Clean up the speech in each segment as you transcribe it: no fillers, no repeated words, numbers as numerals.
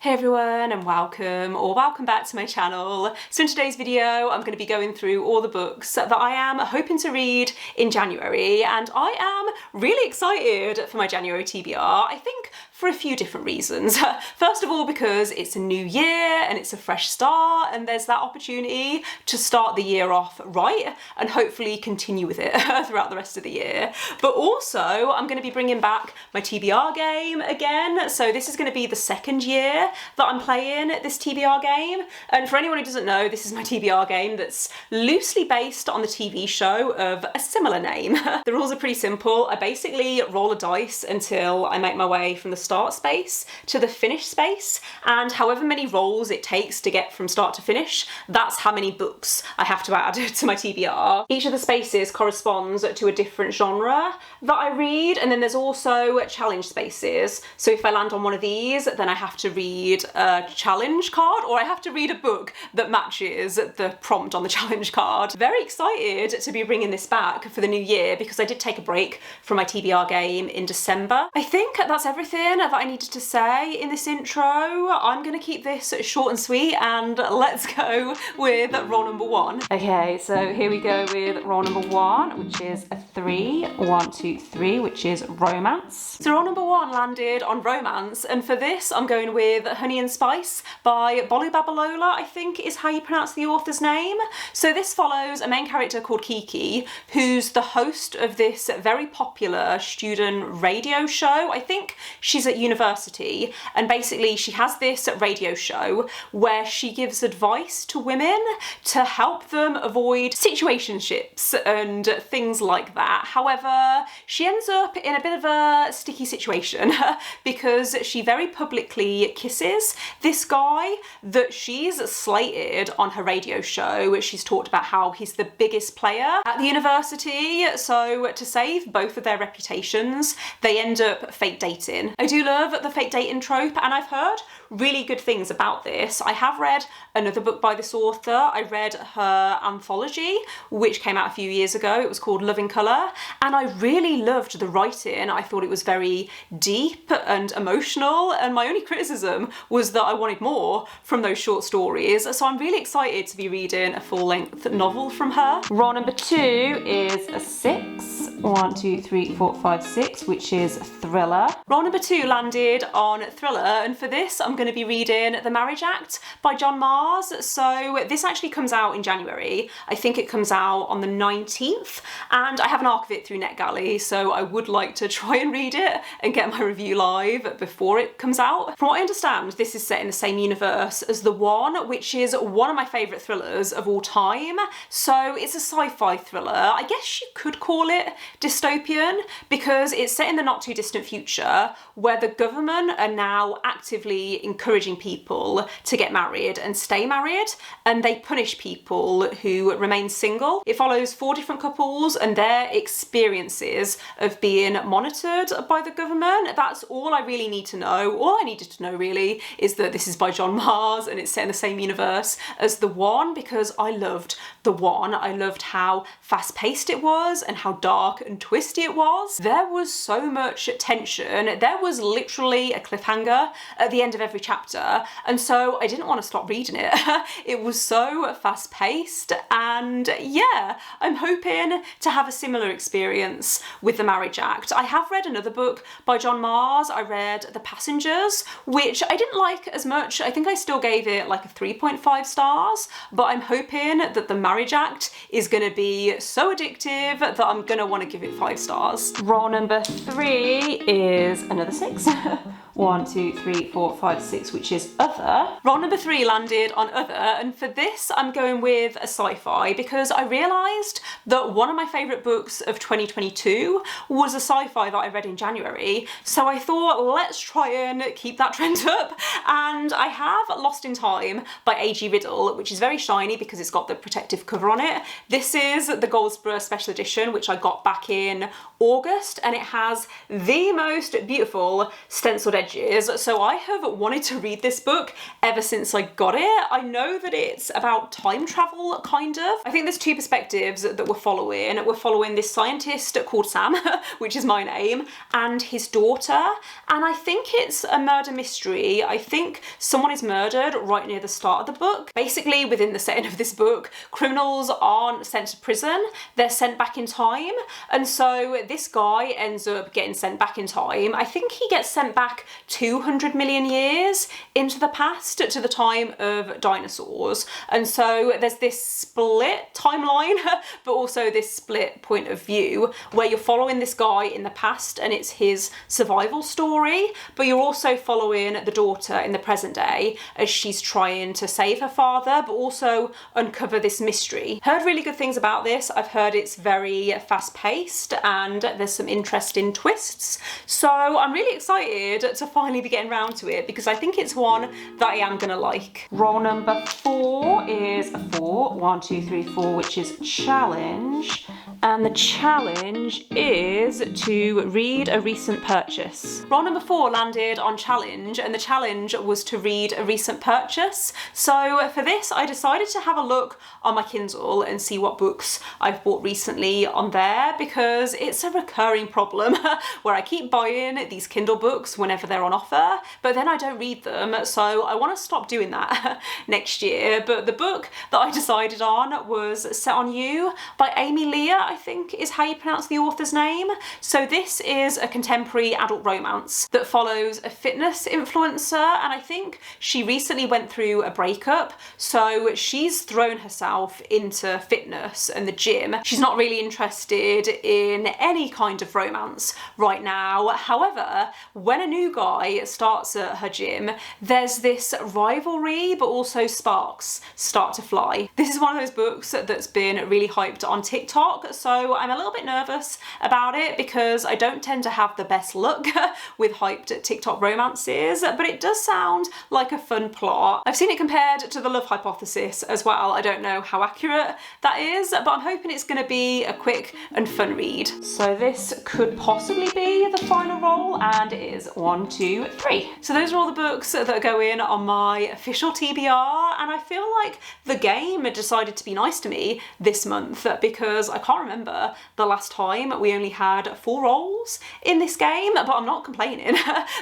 Hey everyone, and welcome back to my channel. So in today's video I'm going to be going through all the books that I am hoping to read in January, and I am really excited for my January TBR, I think for a few different reasons. First of all, because it's a new year and it's a fresh start, and there's that opportunity to start the year off right and hopefully continue with it throughout the rest of the year. But also I'm going to be bringing back my TBR game again, so this is going to be the second year that I'm playing this TBR game. And for anyone who doesn't know, this is my TBR game that's loosely based on the TV show of a similar name. The rules are pretty simple. I basically roll a dice until I make my way from the start space to the finish space, and however many rolls it takes to get from start to finish, that's how many books I have to add to my TBR. Each of the spaces corresponds to a different genre that I read, and then there's also challenge spaces. So if I land on one of these, then I have to read a challenge card, or I have to read a book that matches the prompt on the challenge card. Very excited to be bringing this back for the new year because I did take a break from my TBR game in December. I think that's everything that I needed to say in this intro. I'm going to keep this short and sweet, and let's go with roll number one. Okay, so here we go with roll number one, which is a 3, 1, 2, 3, which is romance. So roll number one landed on romance, and for this I'm going with Honey and Spice by Bolu Babalola, I think is how you pronounce the author's name. So this follows a main character called Kiki, who's the host of this very popular student radio show. I think she's at university, and basically she has this radio show where she gives advice to women to help them avoid situationships and things like that. However, she ends up in a bit of a sticky situation because she very publicly kisses this guy that she's slated on her radio show. She's talked about how he's the biggest player at the university, so to save both of their reputations, they end up fake dating. I do love the fake dating trope, and I've heard really good things about this. I have read another book by this author. I read her anthology, which came out a few years ago. It was called Love in Colour, and I really loved the writing. I thought it was very deep and emotional, and my only criticism was that I wanted more from those short stories, so I'm really excited to be reading a full-length novel from her. Roll number 2 is a 6, 1, 2, 3, 4, 5, 6, which is thriller. Roll number 2 landed on thriller, and for this I'm going to be reading The Marriage Act by John Mars. So this actually comes out in January. I think it comes out on the 19th, and I have an arc of it through NetGalley, so I would like to try and read it and get my review live before it comes out. From what I understand, this is set in the same universe as The One, which is one of my favourite thrillers of all time. So it's a sci-fi thriller. I guess you could call it dystopian because it's set in the not too distant future where the government are now actively encouraging people to get married and stay married, and they punish people who remain single. It follows 4 different couples and their experiences of being monitored by the government. That's all I really need to know. All I needed to know really is that this is by John Mars and it's set in the same universe as The One, because I loved The One. I loved how fast-paced it was and how dark and twisty it was. There was so much tension. There was literally a cliffhanger at the end of every chapter, and so I didn't want to stop reading it. It was so fast-paced, and yeah, I'm hoping to have a similar experience with The Marriage Act. I have read another book by John Mars. I read The Passengers, which I didn't like as much. I think I still gave it like a 3.5 stars, but I'm hoping that The Marriage Act is going to be so addictive that I'm going to want to give it 5 stars. Roll number 3 is another 6. 1, 2, 3, 4, 5, 6, which is other. Roll number 3 landed on other, and for this I'm going with a sci-fi because I realised that one of my favourite books of 2022 was a sci-fi that I read in January, so I thought let's try and keep that trend up, and I have Lost in Time by A.G. Riddle, which is very shiny because it's got the protective cover on it. This is the Goldsborough Special Edition, which I got back in August, and it has the most beautiful stenciled edges edges. So I have wanted to read this book ever since I got it. I know that it's about time travel, kind of. I think there's two perspectives that we're following. We're following this scientist called Sam, which is my name, and his daughter. And I think it's a murder mystery. I think someone is murdered right near the start of the book. Basically, within the setting of this book, criminals aren't sent to prison, they're sent back in time. And so this guy ends up getting sent back in time. I think he gets sent back 200 million years into the past, to the time of dinosaurs. And so there's this split timeline, but also this split point of view where you're following this guy in the past and it's his survival story, but you're also following the daughter in the present day as she's trying to save her father, but also uncover this mystery. Heard really good things about this. I've heard it's very fast paced and there's some interesting twists. So I'm really excited to finally be getting around to it because I think it's one that I am gonna like. Roll number 4 is a 4. 1, 2, 3, 4, which is challenge. And the challenge is to read a recent purchase. Roll number 4 landed on challenge, and the challenge was to read a recent purchase. So for this, I decided to have a look on my Kindle and see what books I've bought recently on there, because it's a recurring problem where I keep buying these Kindle books whenever they're on offer, but then I don't read them. So I want to stop doing that next year. But the book that I decided on was Set on You by Amy Leah, I think is how you pronounce the author's name. So this is a contemporary adult romance that follows a fitness influencer, and I think she recently went through a breakup, so she's thrown herself into fitness and the gym. She's not really interested in any kind of romance right now. However, when a new guy starts at her gym, there's this rivalry, but also sparks start to fly. This is one of those books that's been really hyped on TikTok, so I'm a little bit nervous about it because I don't tend to have the best luck with hyped TikTok romances, but it does sound like a fun plot. I've seen it compared to The Love Hypothesis as well. I don't know how accurate that is, but I'm hoping it's going to be a quick and fun read. So this could possibly be the final roll, and it is 1, 2, 3. So those are all the books that are going on my official TBR, and I feel like the game decided to be nice to me this month because I can't remember the last time we only had 4 rolls in this game, but I'm not complaining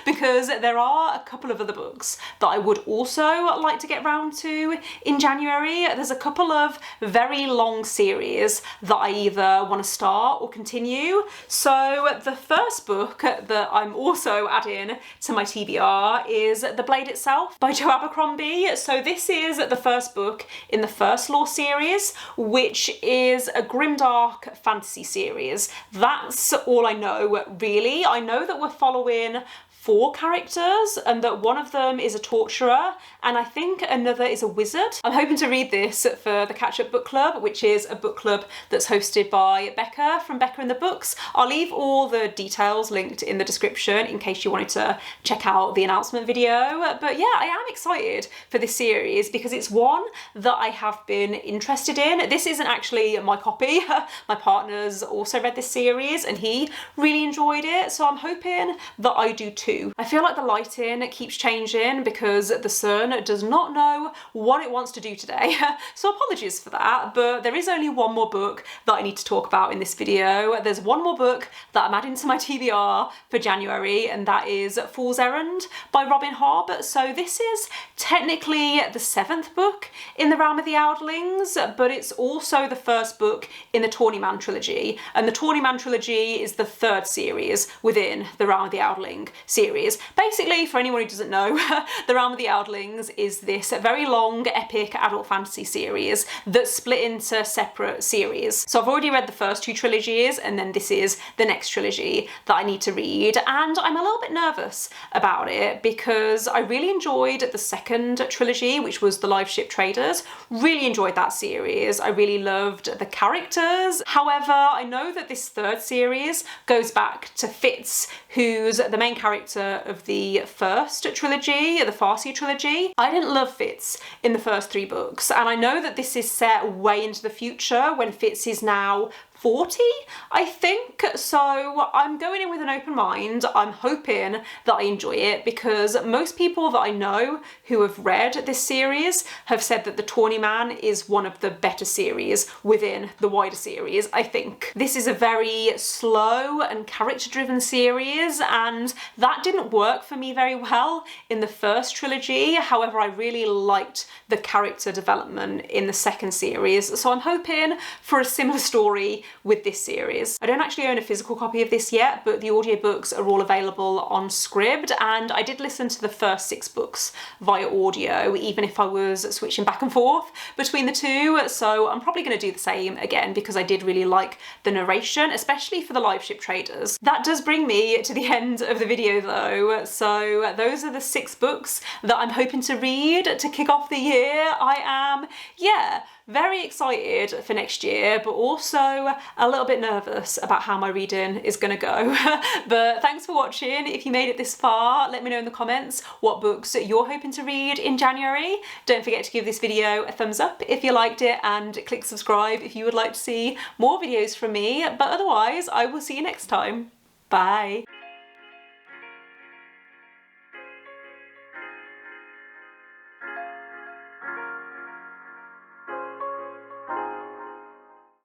because there are a couple of other books that I would also like to get round to in January. There's a couple of very long series that I either want to start or continue. So the first book that I'm also adding to my TBR is The Blade Itself by Jo Abercrombie. So this is the first book in the First Law series, which is a grimdark fantasy series. That's all I know, really. I know that we're following 4 characters and that one of them is a torturer and I think another is a wizard. I'm hoping to read this for the Catch Up Book Club, which is a book club that's hosted by Becca from Becca and the Books. I'll leave all the details linked in the description in case you wanted to check out the announcement video. But yeah, I am excited for this series because it's one that I have been interested in. This isn't actually my copy. My partner's also read this series and he really enjoyed it, so I'm hoping that I do too. I feel like the lighting keeps changing because the sun does not know what it wants to do today. So apologies for that, but there is only one more book that I need to talk about in this video. There's one more book that I'm adding to my TBR for January, and that is Fool's Errand by Robin Hobb. So this is technically the 7th book in the Realm of the Outlands, but it's also the first book in the Tawny Man trilogy, and the Tawny Man trilogy is the 3rd series within the Realm of the Outling series. Basically, for anyone who doesn't know, the Realm of the Outlings is this very long, epic adult fantasy series that's split into separate series. So I've already read the first 2 trilogies, and then this is the next trilogy that I need to read, and I'm a little bit nervous about it because I really enjoyed the 2nd trilogy, which was The Live Ship Traders. Really enjoyed that series. I really loved the characters. However, I know that this 3rd series goes back to Fitz, who's the main character of the first trilogy, the Farsi trilogy. I didn't love Fitz in the first 3 books, and I know that this is set way into the future when Fitz is now 40, I think. So I'm going in with an open mind. I'm hoping that I enjoy it because most people that I know who have read this series have said that The Tawny Man is one of the better series within the wider series, I think. This is a very slow and character-driven series, and that didn't work for me very well in the first trilogy. However, I really liked the character development in the second series, so I'm hoping for a similar story with this series. I don't actually own a physical copy of this yet, but the audiobooks are all available on Scribd, and I did listen to the first 6 books via audio, even if I was switching back and forth between the two, so I'm probably going to do the same again because I did really like the narration, especially for the live ship traders. That does bring me to the end of the video though, so those are the 6 books that I'm hoping to read to kick off the year. I am, yeah, very excited for next year, but also a little bit nervous about how my reading is gonna go. But thanks for watching. If you made it this far, let me know in the comments what books you're hoping to read in January. Don't forget to give this video a thumbs up if you liked it, and click subscribe if you would like to see more videos from me. But otherwise, I will see you next time. Bye.